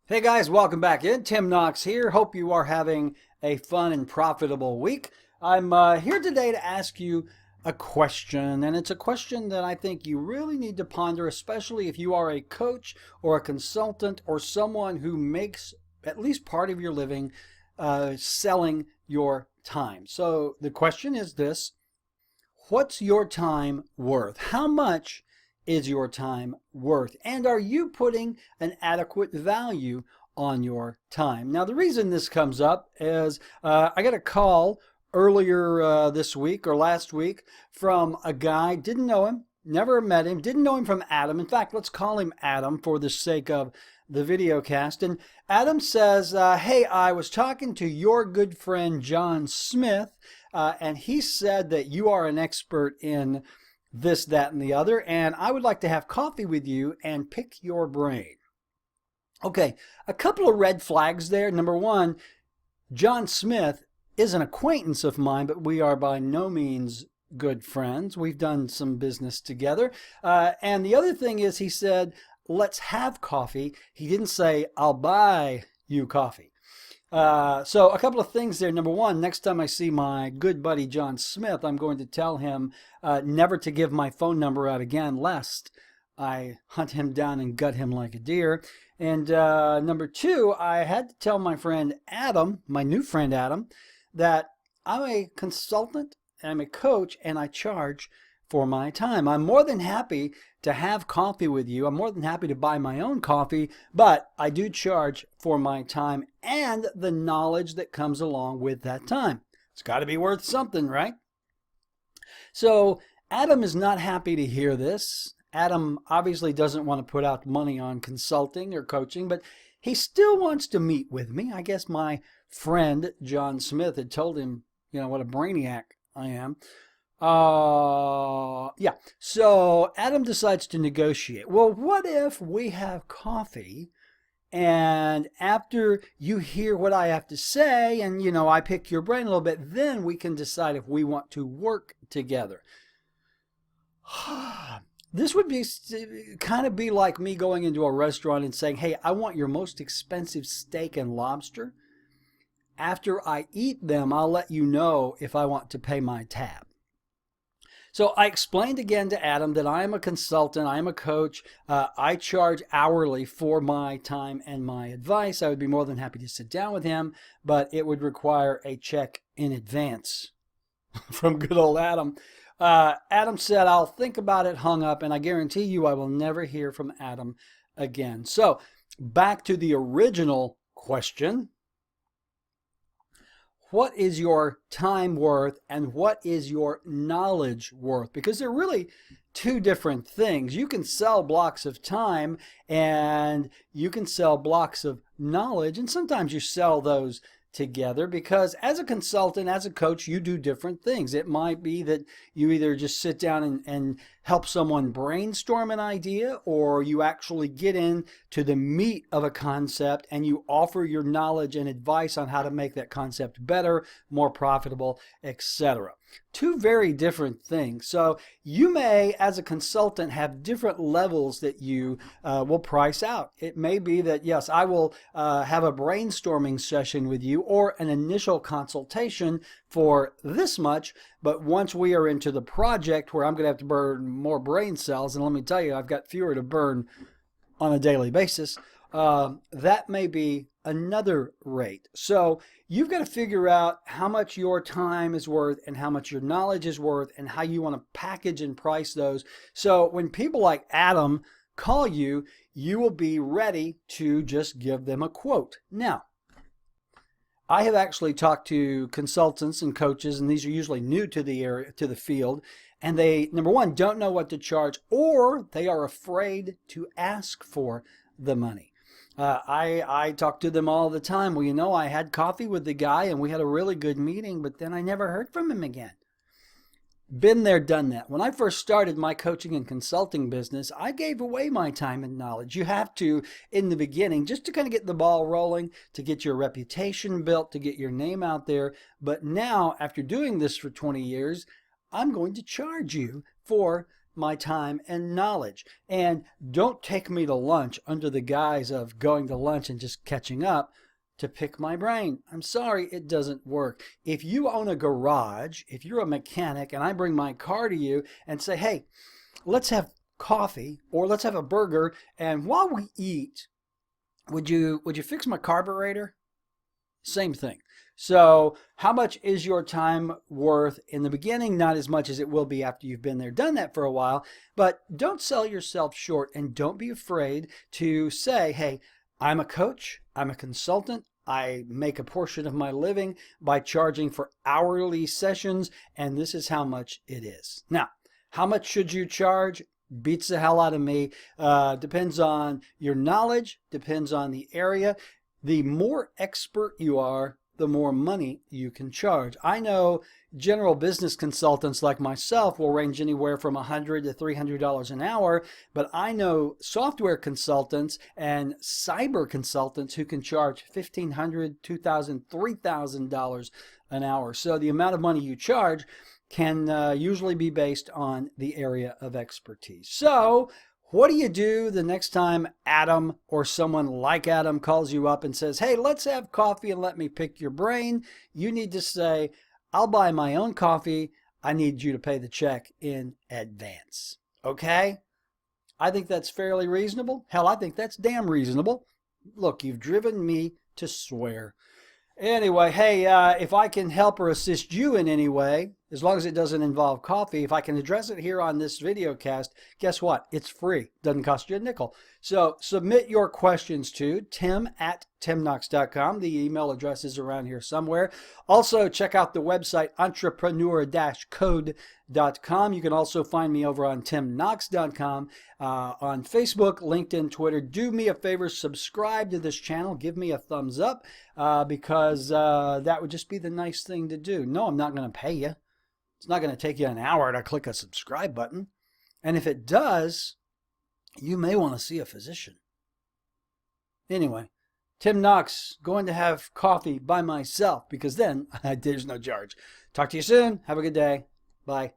Hey guys, welcome back in. Tim Knox here. Hope you are having a fun and profitable week. I'm here today to ask you a question, and it's a question that I think you really need to ponder, especially if you are a coach or a consultant or someone who makes at least part of your living selling your time. So the question is this: what's your time worth? How much is your time worth? And are you putting an adequate value on your time? Now, the reason this comes up is I got a call earlier this week or last week from a guy, didn't know him, never met him, didn't know him from Adam. In fact, let's call him Adam for the sake of the videocast. And Adam says, hey, I was talking to your good friend John Smith, and he said that you are an expert in this, that, and the other, and I would like to have coffee with you and pick your brain. Okay, a couple of red flags there. Number one, John Smith is an acquaintance of mine, but we are by no means good friends. We've done some business together. And the other thing is he said, let's have coffee. He didn't say, I'll buy you coffee. So a couple of things there. Number one, next time I see my good buddy John Smith, I'm going to tell him never to give my phone number out again, lest I hunt him down and gut him like a deer. And number two, I had to tell my friend Adam, my new friend Adam, that I'm a consultant, I'm a coach, and I charge for my time. I'm more than happy to have coffee with you. I'm more than happy to buy my own coffee, but I do charge for my time and the knowledge that comes along with that time. It's got to be worth something, right? So Adam is not happy to hear this. Adam obviously doesn't want to put out money on consulting or coaching, but he still wants to meet with me. I guess my friend John Smith had told him, what a brainiac I am. Yeah. So Adam decides to negotiate. Well, what if we have coffee and after you hear what I have to say and, I pick your brain a little bit, then we can decide if we want to work together. This would be kind of be like me going into a restaurant and saying, hey, I want your most expensive steak and lobster. After I eat them, I'll let you know if I want to pay my tab. So I explained again to Adam that I am a consultant, I am a coach, I charge hourly for my time and my advice. I would be more than happy to sit down with him, but it would require a check in advance from good old Adam. Adam said, I'll think about it, hung up, and I guarantee you I will never hear from Adam again. So back to the original question. What is your time worth and what is your knowledge worth? Because they're really two different things. You can sell blocks of time and you can sell blocks of knowledge, and sometimes you sell those together because as a consultant, as a coach, you do different things. It might be that you either just sit down and help someone brainstorm an idea, or you actually get into the meat of a concept and you offer your knowledge and advice on how to make that concept better, more profitable, etc. Two very different things. So you may, as a consultant, have different levels that you will price out. It may be that, yes, I will have a brainstorming session with you or an initial consultation for this much, but once we are into the project where I'm going to have to burn more brain cells, and let me tell you, I've got fewer to burn on a daily basis, that may be another rate. So you've got to figure out how much your time is worth and how much your knowledge is worth and how you want to package and price those. So when people like Adam call you, you will be ready to just give them a quote. Now, I have actually talked to consultants and coaches, and these are usually new to the area, to the field, and they, number one, don't know what to charge, or they are afraid to ask for the money. I talk to them all the time. Well, I had coffee with the guy and we had a really good meeting, but then I never heard from him again. Been there, done that. When I first started my coaching and consulting business, I gave away my time and knowledge. You have to in the beginning, just to kind of get the ball rolling, to get your reputation built, to get your name out there. But now, after doing this for 20 years, I'm going to charge you for my time and knowledge. And don't take me to lunch under the guise of going to lunch and just catching up to pick my brain. I'm sorry, it doesn't work. If you own a garage, if you're a mechanic and I bring my car to you and say, hey, let's have coffee or let's have a burger, and while we eat, would you fix my carburetor? Same thing. So how much is your time worth in the beginning? Not as much as it will be after you've been there, done that for a while. But don't sell yourself short, and don't be afraid to say, hey, I'm a coach, I'm a consultant, I make a portion of my living by charging for hourly sessions, and this is how much it is. Now, how much should you charge? Beats the hell out of me. Depends on your knowledge, depends on the area. The more expert you are, the more money you can charge. I know general business consultants like myself will range anywhere from $100 to $300 an hour, but I know software consultants and cyber consultants who can charge $1,500, $2,000, $3,000 an hour. So the amount of money you charge can usually be based on the area of expertise. So what do you do the next time Adam or someone like Adam calls you up and says, hey, let's have coffee and let me pick your brain? You need to say, I'll buy my own coffee. I need you to pay the check in advance. Okay? I think that's fairly reasonable. Hell, I think that's damn reasonable. Look, you've driven me to swear. Anyway, hey, if I can help or assist you in any way, as long as it doesn't involve coffee, if I can address it here on this videocast, guess what? It's free. Doesn't cost you a nickel. So submit your questions to tim@timknox.com. The email address is around here somewhere. Also, check out the website entrepreneur-code.com. You can also find me over on timknox.com, on Facebook, LinkedIn, Twitter. Do me a favor, subscribe to this channel. Give me a thumbs up because that would just be the nice thing to do. No, I'm not going to pay you. It's not going to take you an hour to click a subscribe button. And if it does, you may want to see a physician. Anyway, Tim Knox, going to have coffee by myself because then there's no charge. Talk to you soon. Have a good day. Bye.